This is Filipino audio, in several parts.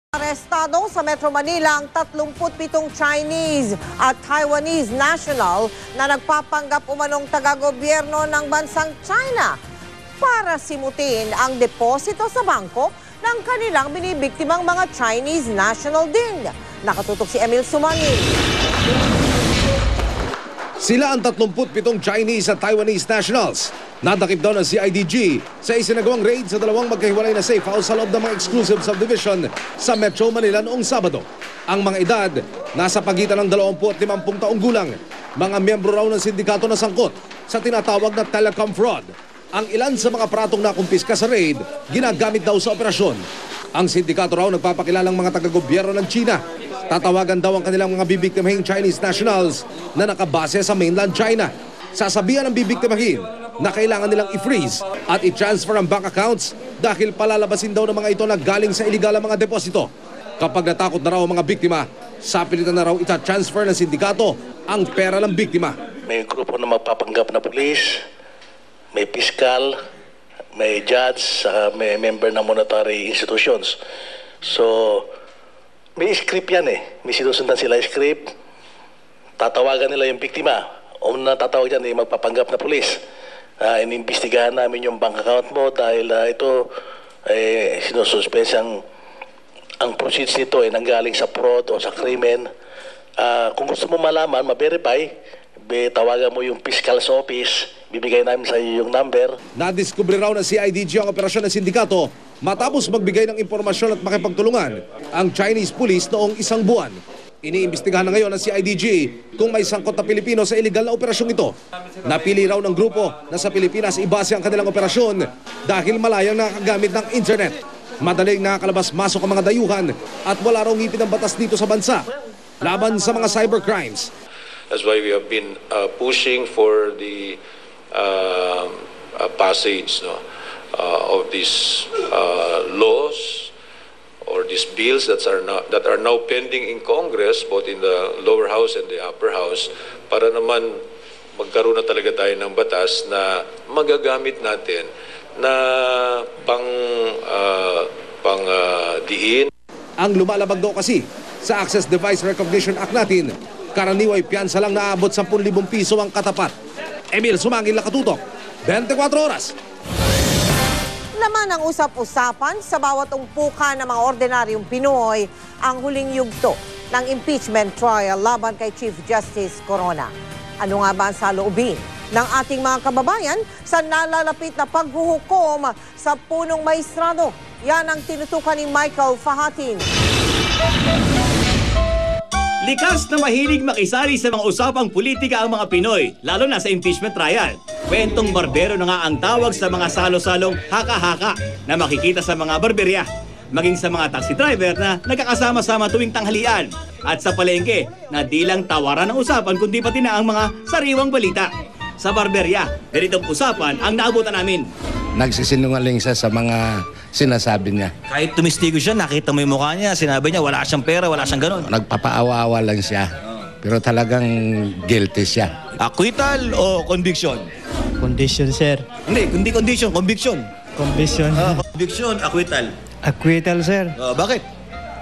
Arestado sa Metro Manila ang 37 Chinese at Taiwanese national na nagpapanggap umanong taga-gobyerno ng bansang China para simutin ang deposito sa bangko ng kanilang binibiktimang mga Chinese national din. Nakatutok si Emil Sumangil. Sila ang 37 Chinese at Taiwanese nationals. Nadakip daw ng CIDG sa isinagawang raid sa dalawang magkahiwalay na safe house sa loob ng mga exclusive subdivision sa Metro Manila noong Sabado. Ang mga edad, nasa pagitan ng 20 at 50 taong gulang. Mga miyembro raw ng sindikato na sangkot sa tinatawag na telecom fraud. Ang ilan sa mga pratong nakumpiska sa raid, ginagamit daw sa operasyon. Ang sindikato raw nagpapakilalang mga taga-gobyerno ng China. Tatawagan daw ang kanilang mga bibiktimahing Chinese nationals na nakabase sa mainland China. Sasabihan ng bibiktimahin na kailangan nilang i-freeze at i-transfer ang bank accounts dahil palalabasin daw ng mga ito na galing sa iligal ang mga deposito. Kapag natakot na raw ang mga biktima, sapilitan na raw ita-transfer ng sindikato ang pera ng biktima. May grupo na magpapanggap na pulis, may piskal, may judge, may member ng monetary institutions. So, may script yan eh. May sinusundan sila script. Tatawagan nila yung biktima. O natatawag dyan eh, magpapanggap na pulis. Inimbestigahan namin yung bank account mo dahil ito sinususpense ang proceeds nito ay nanggaling sa fraud o sa krimen. Kung gusto mo malaman, ma-verify, tawagan mo yung fiscal's office, bibigay namin sa iyo yung number. Nadiskubre raw ng CIDG ang operasyon ng sindikato matapos magbigay ng impormasyon at makipagtulungan ang Chinese police noong isang buwan. Iniimbestigahan na ngayon ng CIDG kung may sangkot na Pilipino sa iligal na operasyong ito. Napili raw ng grupo na sa Pilipinas ibase ang kanilang operasyon dahil malayang nakagamit ng internet. Madaling nakakalabas-masok ang mga dayuhan at wala raw ngipin ng batas dito sa bansa laban sa mga cybercrimes. That's why we have been pushing for the passage of these laws or these bills that are now pending in Congress, both in the lower house and the upper house, para naman magkaroon na talaga tayo ng batas na magagamit natin na diin. Ang lumalabag daw kasi sa Access Device Recognition Act natin, karaniway piyansa lang naabot 10,000 piso ang katapat. Emil Sumangil, Nakatutok, 24 oras. Laman ang usap-usapan sa bawat umpukan ng mga ordinaryong Pinoy ang huling yugto ng impeachment trial laban kay Chief Justice Corona. Ano nga ba ang saloobin ng ating mga kababayan sa nalalapit na paghuhukom sa punong maestrado? Yan ang tinutukan ni Michael Fahatin. Likas na mahilig makisali sa mga usapang politika ang mga Pinoy, lalo na sa impeachment trial. Kwentong barbero na nga ang tawag sa mga salo-salong haka-haka na makikita sa mga barberya, maging sa mga taxi driver na nagkakasama-sama tuwing tanghalian, at sa palengke na di lang tawaran ng usapan kundi pati na ang mga sariwang balita. Sa barberya, ganitong usapan ang naabutan namin. Nagsisinungaling siya sa mga sinasabi niya. Kahit tumistigo siya, nakita mo yung mukha niya, sinabi niya wala siyang pera, wala siyang ganon. Nagpapaawa-awa lang siya. Pero talagang guilty siya. Acquittal o conviction? Condition, sir. Hindi condition, conviction. Conviction. Conviction, acquittal. Acquittal, sir. Bakit?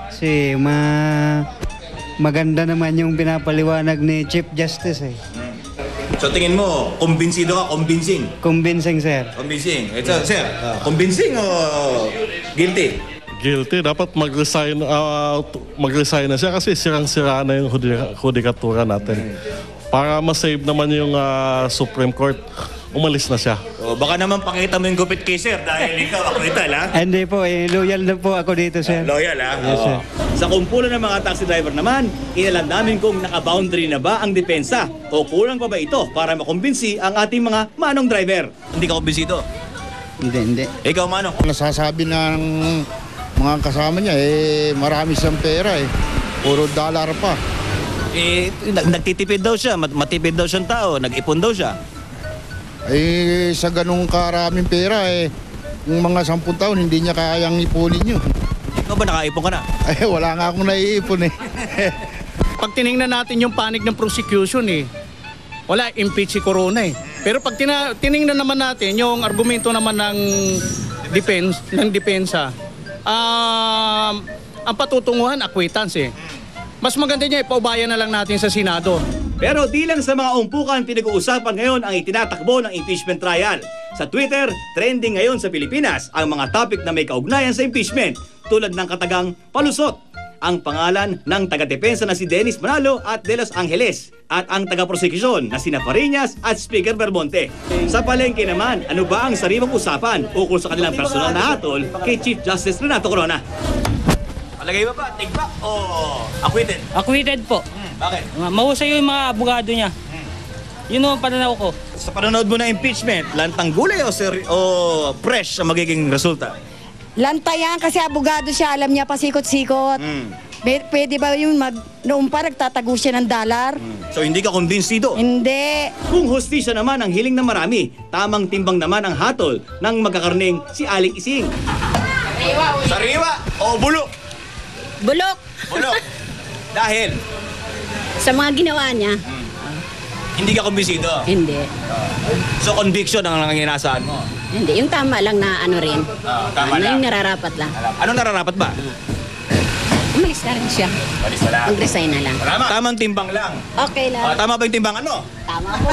Kasi maganda naman yung pinapaliwanag ni Chief Justice eh. So tingin mo, kumbinsido ka, convincing? Convincing, sir. Convincing. Ito, sir, convincing o guilty? Guilty. Dapat mag-resign na siya kasi sirang-sira na yung hudikatura natin. Para ma-save naman yung Supreme Court, umalis na siya. Baka naman pakita mo yung gupit kay sir dahil ikaw acquittal, ha? Hindi po, loyal na po ako dito, sir. Loyal, ha? Yes, sir. Sa kumpulan ng mga taxi driver naman, inalam namin kung naka-boundary na ba ang depensa o kulang pa ba ito para makumbinsi ang ating mga manong driver. Hindi ka kumbinsido? Hindi. Ikaw, manong? Nasasabi ng mga kasama niya, marami siyang pera eh. Puro dollar pa. Nagtitipid daw siya, matipid daw siyang tao, nag-ipon daw siya. Sa ganung karaming pera yung mga 10 taon, hindi niya kayang ipunin yun. Ikaw ba nakaipon ka na? Wala nga akong naiipon eh. Pag tinignan natin yung panig ng prosecution wala, impeach si Corona eh. Pero pag tinignan naman natin yung argumento naman ng depensa, ang patutunguhan, acquittance eh. Mas maganda niya, ipaubayan na lang natin sa Senado. Pero di lang sa mga umpukan pinag-uusapan ngayon ang itinatakbo ng impeachment trial. Sa Twitter, trending ngayon sa Pilipinas ang mga topic na may kaugnayan sa impeachment tulad ng katagang palusot, ang pangalan ng taga-depensa na si Dennis Manalo at De Los Angeles at ang taga-prosekusyon na sina Fariñas at Speaker Belmonte. Sa palengke naman, ano ba ang sariwang usapan ukol sa kanilang personal na hatol kay Chief Justice Renato Corona? Palagay ba ba? Take back o acquitted? Acquitted po. Bakit? Mahusay yung mga abogado niya. Yun ang pananaw ko. Sa panonood mo na impeachment, lantang gulay o fresh ang magiging resulta? Lanta yan kasi abogado siya, alam niya pasikot-sikot. Pwede ba yung noong pa nagtatago siya ng dollar? So hindi ka kumbinsido? Hindi. Kung hustisya naman ang hiling ng marami, tamang timbang naman ang hatol ng magkakarning si Aling Ising. Sariwa o bulok? Bulok. Bulok. Dahil? Sa mga ginawa niya. Hindi ka kumbinsido? Hindi. So conviction ang nanginasaan mo? Hindi. Yung tama lang na ano rin. Tama lang? Yung nararapat lang. Anong nararapat ba? Umalis na rin siya. Umalis na lang? Mag-resign na lang. Tamang timbang lang. Okay lang. Tama ba yung timbangan mo? Tama po.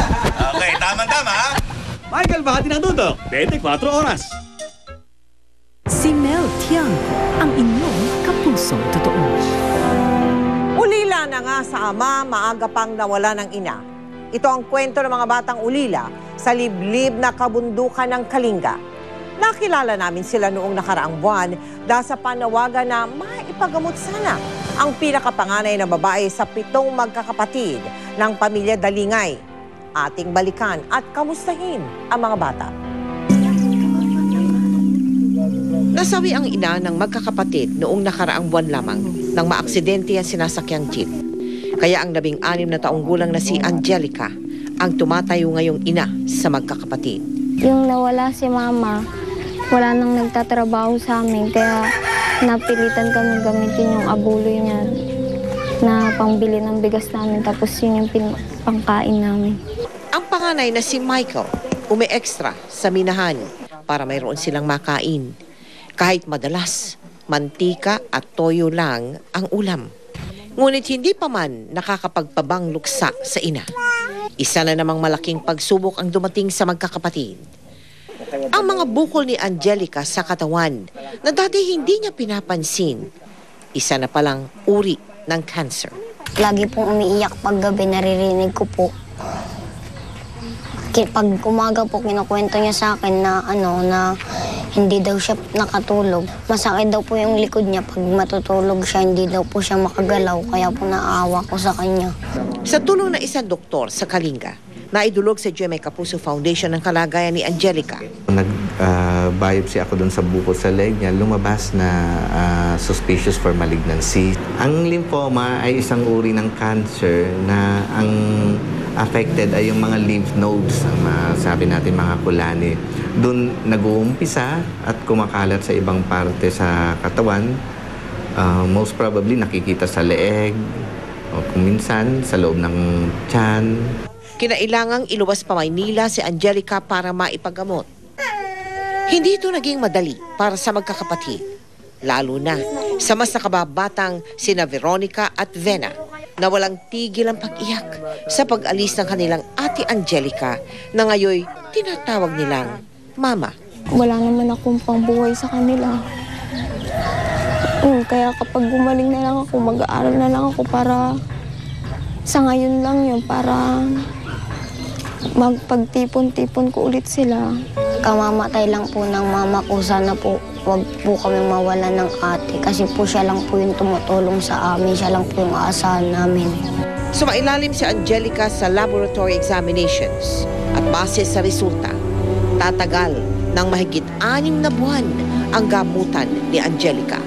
Okay, tama ha? Michael Bahati ng Dudok, 24 oras. Si Mel Tiangco, ang inyong kapusong totoo. Ulila na nga sa ama, maaga pang nawala ng ina. Ito ang kwento ng mga batang ulila sa liblib na kabundukan ng Kalinga. Nakilala namin sila noong nakaraang buwan dahil sa panawagan na maipagamot sana ang pinakapanganay na babae sa 7 magkakapatid ng pamilya Dalingay. Ating balikan at kamustahin ang mga bata. Nasawi ang ina ng magkakapatid noong nakaraang buwan lamang nang maaksidente ang sinasakyang jeep. Kaya ang 16 na taong gulang na si Angelica ang tumatayo ngayong ina sa magkakapatid. Yung nawala si mama, wala nang nagtatrabaho sa amin kaya napilitan kami gamitin yung abuloy niya na pangbili ng bigas namin tapos yun yung pangkain namin. Ang panganay na si Michael umi-extra sa minahan para mayroon silang makain. Kahit madalas, mantika at toyo lang ang ulam. Ngunit hindi pa man nakakapagpabang luksa sa ina. Isa na namang malaking pagsubok ang dumating sa magkakapatid. Ang mga bukol ni Angelica sa katawan na dati hindi niya pinapansin, isa na palang uri ng cancer. Lagi pong umiiyak pag gabi, naririnig ko po. Pag umaga po, kinukwento niya sa akin na na hindi daw siya nakatulog. Masakit daw po yung likod niya. Pag matutulog siya, hindi daw po siya makagalaw. Kaya po naawa ko sa kanya. Sa tulong ng isang doktor sa Kalinga, naidulog sa GMA Kapuso Foundation ang kalagayan ni Angelica. Nag-biopsy ako doon sa bukol sa leg niya, lumabas na suspicious for malignancy. Ang lymphoma ay isang uri ng cancer na ang affected ay yung mga lymph nodes, sabi natin mga kulani. Doon nag-uumpisa at kumakalat sa ibang parte sa katawan. Most probably nakikita sa leeg o kung minsan sa loob ng tiyan. Kinailangang iluwas pa Maynila si Angelica para maipagamot. Hindi ito naging madali para sa magkakapatid, lalo na sa mas nakababatang sina Veronica at Vena na walang tigil ang pag-iyak sa pag-alis ng kanilang ate Angelica na ngayoy tinatawag nilang Mama. Wala naman akong pangbuhay sa kanila. Kaya kapag gumaling na lang ako, mag-aaral na lang ako para sa ngayon lang yun, para magpagtipon-tipon ko ulit sila. Kamamatay lang po ng mama ko, sana po wag po kami mawala ng ate kasi po siya lang po yung tumutulong sa amin, siya lang po yung aasahan namin. Sumailalim si Angelica sa laboratory examinations at base sa resulta, tatagal ng mahigit 6 na buwan ang gamutan ni Angelica.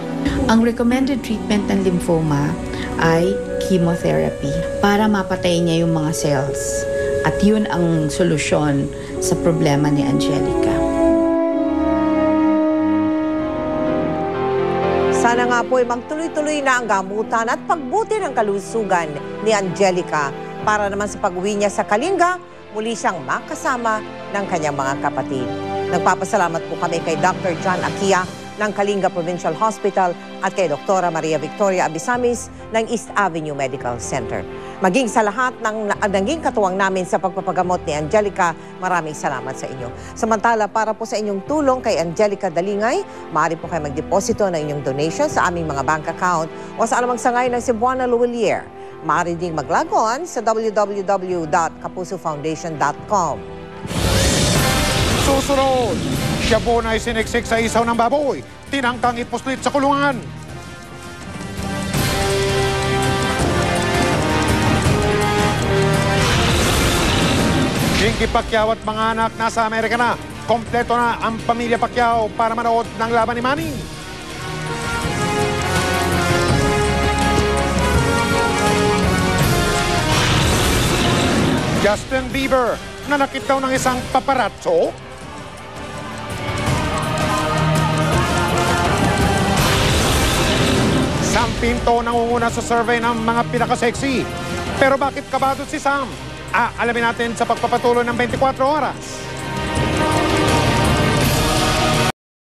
Ang recommended treatment ng lymphoma ay chemotherapy para mapatay niya yung mga cells. At yun ang solusyon sa problema ni Angelica. Sana nga po ay magtuloy-tuloy na ang gamutan at pagbuti ng kalusugan ni Angelica para naman sa pag-uwi niya sa Kalinga, muli siyang makasama ng kanyang mga kapatid. Nagpapasalamat po kami kay Dr. John Akia ng Kalinga Provincial Hospital at kay Dr. Maria Victoria Abisamis ng East Avenue Medical Center. Maging sa lahat ng naging katuwang namin sa pagpapagamot ni Angelica, maraming salamat sa inyo. Samantala, para po sa inyong tulong kay Angelica Dalingay, maaari po kayo magdeposito ng inyong donation sa aming mga bank account o sa anumang sangay ng Cebuana Luwilier. Maaari ding mag-log on sa www.kapusofoundation.com. Susunod, Shabon ay siniksik sa isaw ng baboy, tinangkang ipuslit sa kulungan. Pinky Pacquiao at mga anak nasa Amerika na. Kompleto na ang pamilya Pacquiao para manood ng laban ni Manny. Justin Bieber, nanakit daw ng isang paparazzo. Sam Pinto nangunguna sa survey ng mga pinaka-sexy. Pero bakit kabado si Sam? Alamin natin sa pagpapatuloy ng 24 oras.